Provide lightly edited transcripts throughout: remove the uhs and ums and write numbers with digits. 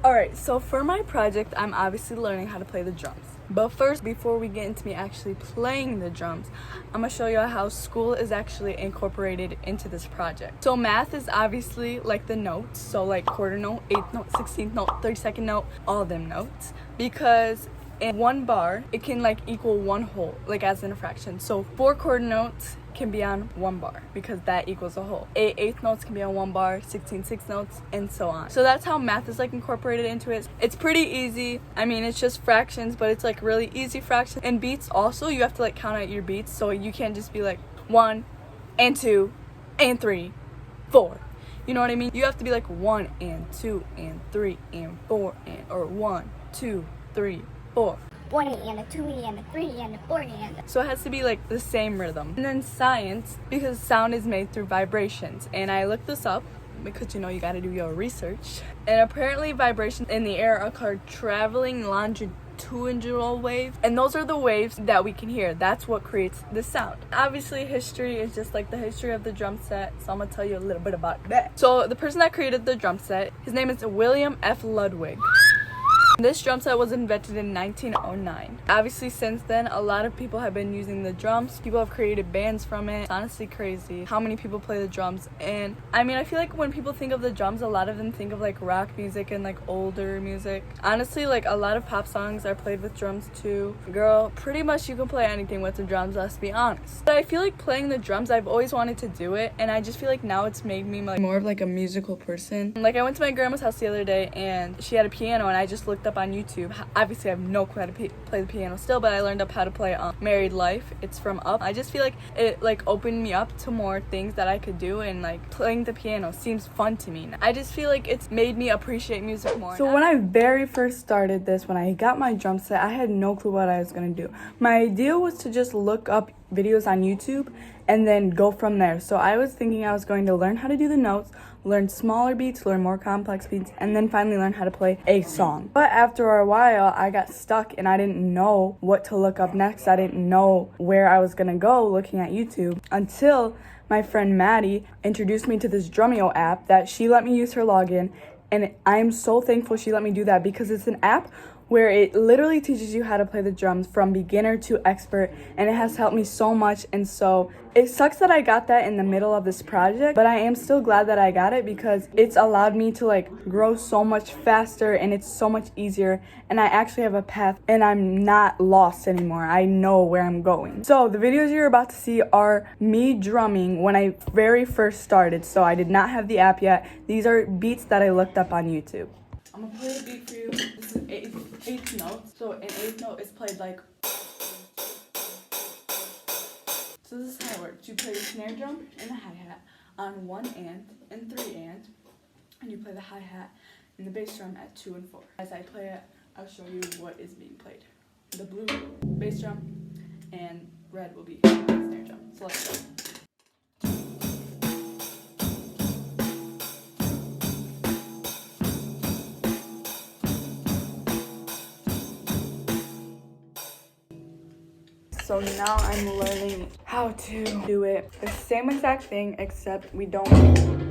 Alright, so for my project, I'm obviously learning how to play the drums. But first, before we get into me actually playing the drums, I'm gonna show you how school is actually incorporated into this project. So math is obviously like the notes, so like quarter note, eighth note, 16th note, 32nd note, all them notes. Because in one bar, it can like equal one whole, like as in a fraction. So 4 quarter notes can be on one bar because that equals a whole. 8 eighth notes can be on one bar, 16 sixth notes, and so on. So that's how math is like incorporated into it. It's pretty easy. I mean, it's just fractions, but it's like really easy fractions. And beats also, you have to like count out your beats, so you can't just be like 1 and 2 and 3, 4. You know what I mean? You have to be like 1 and 2 and 3 and 4 and, or 1, 2, 3, 4. 1 and a 2 and a 3 and a 4 and a... So it has to be like the same rhythm. And then science, because sound is made through vibrations. And I looked this up because you know you gotta do your research. And apparently vibrations in the air are called traveling longitudinal waves. And those are the waves that we can hear. That's what creates the sound. Obviously history is just like the history of the drum set. So I'm gonna tell you a little bit about that. So the person that created the drum set, his name is William F. Ludwig. This drum set was invented in 1909. Obviously, since then, a lot of people have been using the drums. People have created bands from it. It's honestly crazy how many people play the drums. And I mean, I feel like when people think of the drums, a lot of them think of like rock music and like older music. Honestly, like a lot of pop songs are played with drums too. Girl, pretty much you can play anything with the drums, let's be honest. But I feel like playing the drums, I've always wanted to do it. And I just feel like now it's made me like more of like a musical person. Like I went to my grandma's house the other day and she had a piano and I just looked up on YouTube. Obviously I have no clue how to play the piano still, but I learned up how to play Married Life. It's from Up. I just feel like it like opened me up to more things that I could do, and like playing the piano seems fun to me. I just feel like it's made me appreciate music more. So when I very first started this, when I got my drum set, I had no clue what I was gonna do. My idea was to just look up videos on YouTube and then go from there. So I was thinking I was going to learn how to do the notes, learn smaller beats, learn more complex beats, and then finally learn how to play a song. But after a while, I got stuck and I didn't know what to look up next. I didn't know where I was gonna go looking at YouTube until my friend Maddie introduced me to this Drumeo app that she let me use her login. And I'm so thankful she let me do that because it's an app where it literally teaches you how to play the drums from beginner to expert, and it has helped me so much. And so it sucks that I got that in the middle of this project, but I am still glad that I got it because it's allowed me to like grow so much faster and it's so much easier, and I actually have a path and I'm not lost anymore. I know where I'm going. So the videos you're about to see are me drumming when I very first started, so I did not have the app yet. These are beats that I looked up on YouTube. I'm gonna play a beat for you. This is eighth note. So an eighth note is played like. So this is how it works. You play the snare drum and the hi-hat on 1 and 3 and you play the hi-hat and the bass drum at 2 and 4. As I play it, I'll show you what is being played. The blue bass drum and red will be the snare drum. So let's go. So now I'm learning how to do it. The same exact thing, except we don't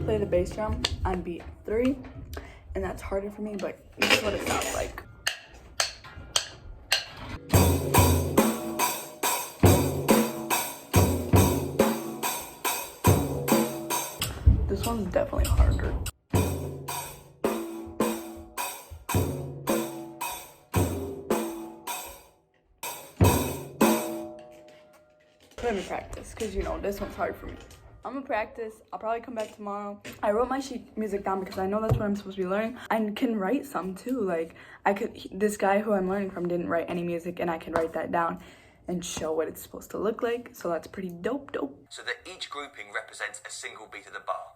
play the bass drum on beat 3. And that's harder for me, but this is what it sounds like. This one's definitely harder. Let me practice, because you know, this one's hard for me. I'm gonna practice. I'll probably come back tomorrow. I wrote my sheet music down because I know that's what I'm supposed to be learning. I can write some too. Like this guy who I'm learning from didn't write any music, and I can write that down and show what it's supposed to look like. So that's pretty dope. So that each grouping represents a single beat of the bar.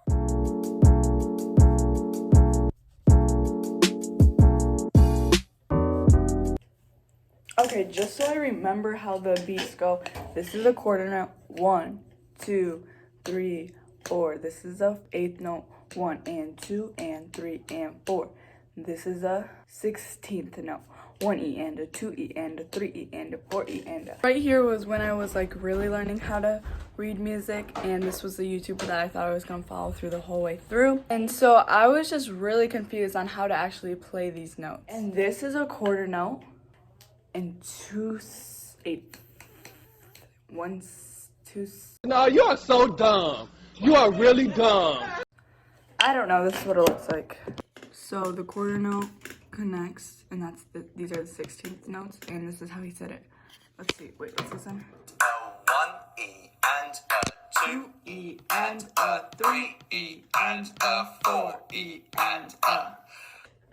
Okay, just so I remember how the beats go, this is a quarter note, 1, 2, 3, 4. This is a eighth note, 1 and 2 and 3 and 4. This is a 16th note, 1 E and a 2 E and a 3 E and a 4 E and a. Right here was when I was like really learning how to read music, and this was the YouTuber that I thought I was gonna follow through the whole way through. And so I was just really confused on how to actually play these notes. And this is a quarter note and 2 8 1 2. No, you are so dumb. You are really dumb. I don't know. This is what it looks like. So the quarter note connects, and these are the 16th notes, and this is how he said it. Let's see. Wait, let's listen. A 1 E and a 2 E and a 3 E and a 4 E and a.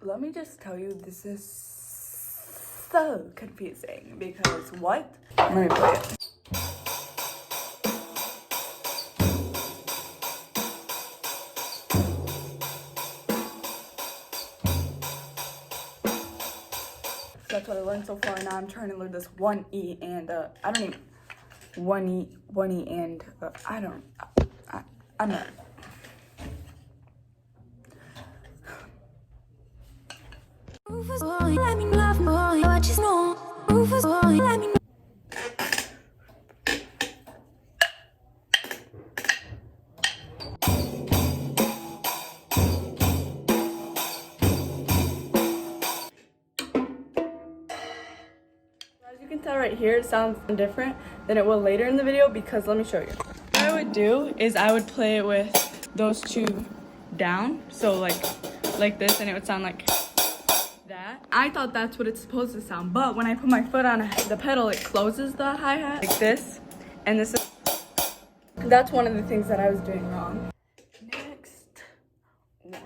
Let me just tell you, this is so confusing because what? Let me play it. That's what I learned so far. Now I'm trying to learn this 1 E and I don't even 1 E and I'm not. Rufus boy, let me love boy, what you know. Rufus boy, let me. As you can tell right here, it sounds different than it will later in the video because let me show you. What I would do is I would play it with those two down, so like this, and it would sound like that. I thought that's what it's supposed to sound, but when I put my foot on the pedal, it closes the hi-hat like this, and this is, that's one of the things that I was doing wrong. Next one.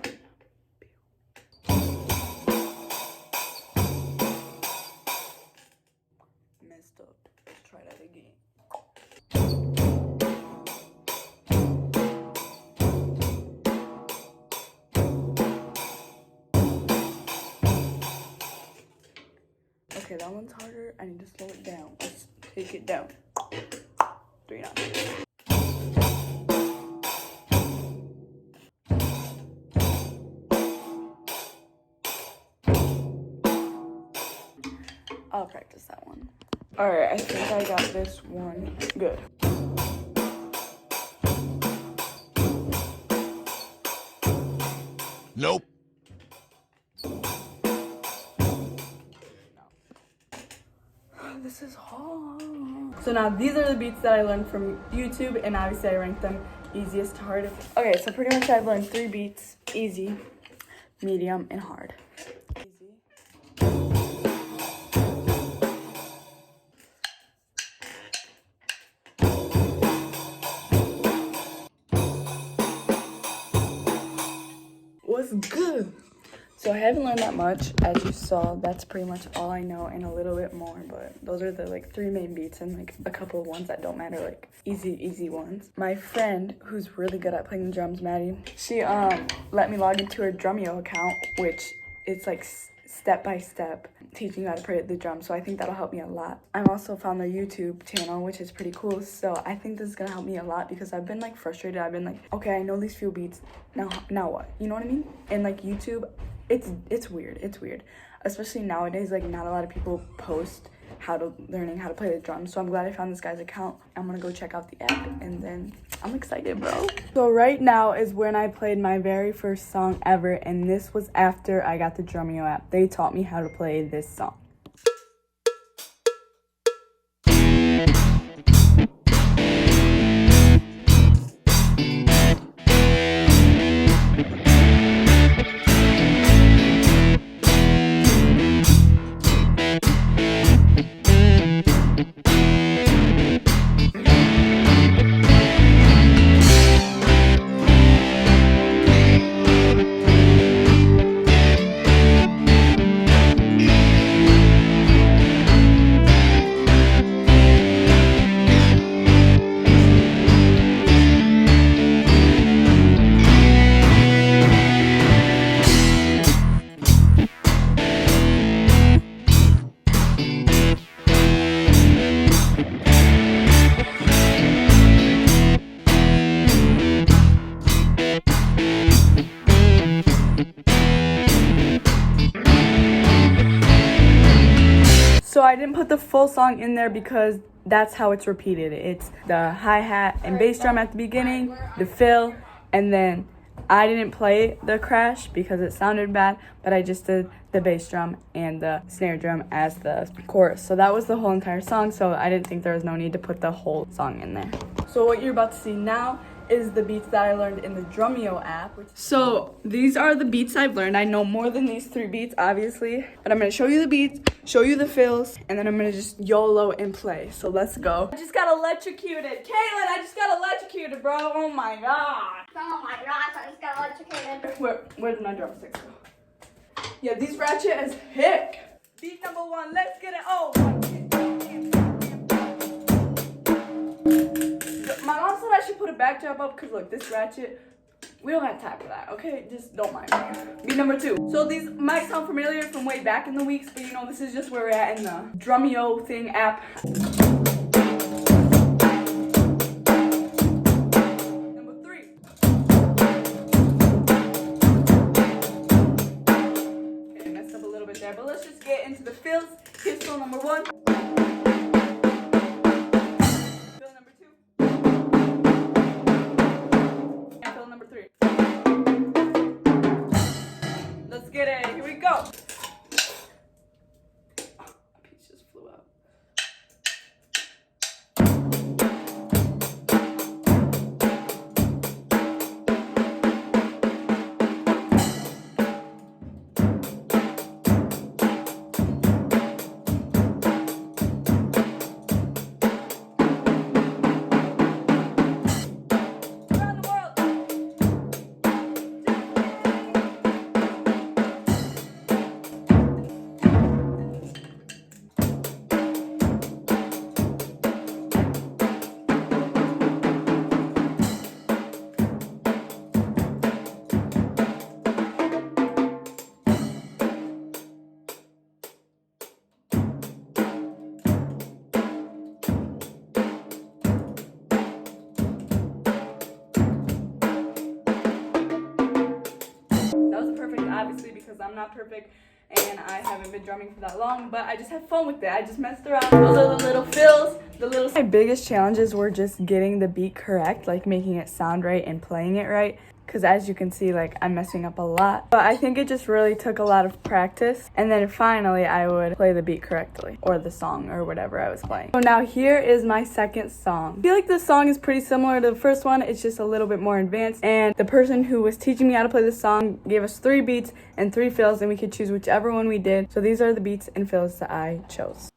Messed up. Let's try that again. Okay, that one's harder. I need to slow it down. Let's take it down. 3 knots. I'll practice that one. Alright, I think I got this one good. Nope. This is hard. So now these are the beats that I learned from YouTube, and obviously I ranked them easiest to hardest. Okay, so pretty much I've learned 3 beats: easy, medium, and hard. Easy. What's good? So I haven't learned that much, as you saw. That's pretty much all I know and a little bit more, but those are the like 3 main beats and like a couple of ones that don't matter, like easy ones. My friend who's really good at playing the drums, Maddie, she let me log into her Drumeo account, which is like step by step teaching you how to play the drums, so I think that'll help me a lot. I've also found their YouTube channel, which is pretty cool, so I think this is gonna help me a lot because I've been like frustrated. I've been like, okay, I know these few beats, now what, you know what I mean? And like YouTube, it's weird, especially nowadays. Like, not a lot of people post learning how to play the drums, so I'm glad I found this guy's account. I'm gonna go check out the app, and then I'm excited, bro. So right now is when I played my very first song ever, and this was after I got the Drumeo app. They taught me how to play this song. I didn't put the full song in there because that's how it's repeated. It's the hi-hat and bass drum at the beginning, the fill, and then I didn't play the crash because it sounded bad, but I just did the bass drum and the snare drum as the chorus. So that was the whole entire song, so I didn't think there was no need to put the whole song in there. So what you're about to see now is the beats that I learned in the Drumeo app. So these are the beats I've learned. I know more than these 3 beats, obviously, but I'm gonna show you the beats, show you the fills, and then I'm gonna just YOLO and play. So let's go. I just got electrocuted. Caitlin, I just got electrocuted, bro. Oh my God. Oh my gosh, I just got electrocuted. Where's my drumsticks go? Yeah, these ratchet as heck. Beat number 1, let's get it. Oh, 1, 2, 3. My mom said I should put a backdrop up because look, this ratchet, we don't have time for that, okay? Just don't mind me. Beat number 2. So these might sound familiar from way back in the weeks, but you know, this is just where we're at in the Drumeo thing app. Number 3. Okay, messed up a little bit there, but let's just get into the fills. Here's fill number 1. Let's get it. Here we go. Oh, a piece just flew out. Obviously, because I'm not perfect and I haven't been drumming for that long, but I just had fun with it. I just messed around. Those are the little fills, My biggest challenges were just getting the beat correct, like making it sound right and playing it right. Because as you can see, like, I'm messing up a lot. But I think it just really took a lot of practice. And then finally, I would play the beat correctly. Or the song, or whatever I was playing. So now here is my second song. I feel like this song is pretty similar to the first one. It's just a little bit more advanced. And the person who was teaching me how to play this song gave us 3 beats and 3 fills. And we could choose whichever one we did. So these are the beats and fills that I chose.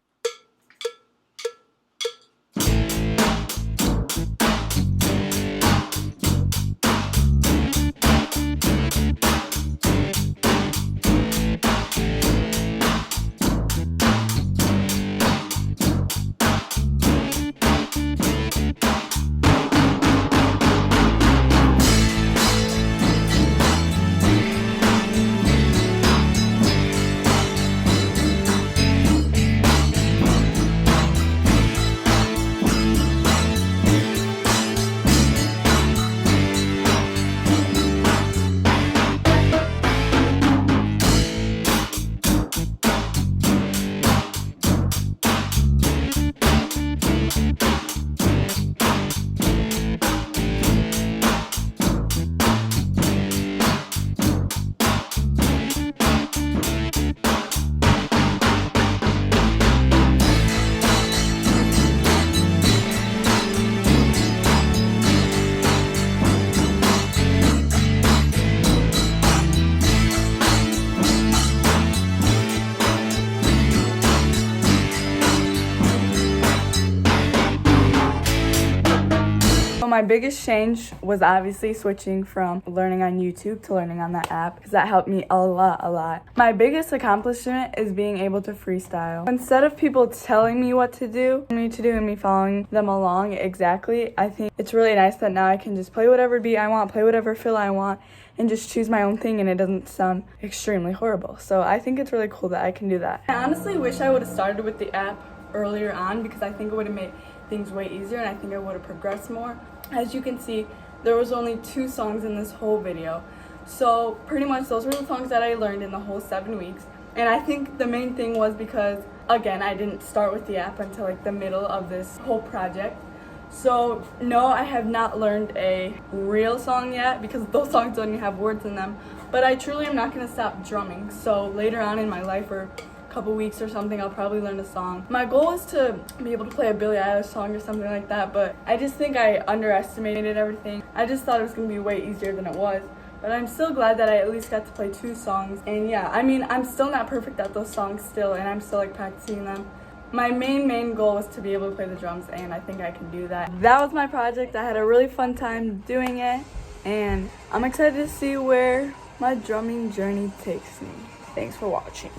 My biggest change was obviously switching from learning on YouTube to learning on that app because that helped me a lot. My biggest accomplishment is being able to freestyle. Instead of people telling me what to do and me following them along exactly, I think it's really nice that now I can just play whatever beat I want, play whatever fill I want, and just choose my own thing and it doesn't sound extremely horrible. So I think it's really cool that I can do that. I honestly wish I would have started with the app earlier on because I think it would have made things way easier and I think I would have progressed more. As you can see, there was only 2 songs in this whole video. So pretty much those were the songs that I learned in the whole 7 weeks. And I think the main thing was because, again, I didn't start with the app until like the middle of this whole project. So no, I have not learned a real song yet because those songs don't even have words in them. But I truly am not going to stop drumming. So later on in my life, or a couple weeks or something, I'll probably learn a song. My goal is to be able to play a Billie Eilish song or something like that, but I just think I underestimated everything. I just thought it was going to be way easier than it was. But I'm still glad that I at least got to play 2 songs. And yeah, I mean, I'm still not perfect at those songs still, and I'm still like practicing them. My main goal was to be able to play the drums, and I think I can do that. That was my project. I had a really fun time doing it, and I'm excited to see where my drumming journey takes me. Thanks for watching.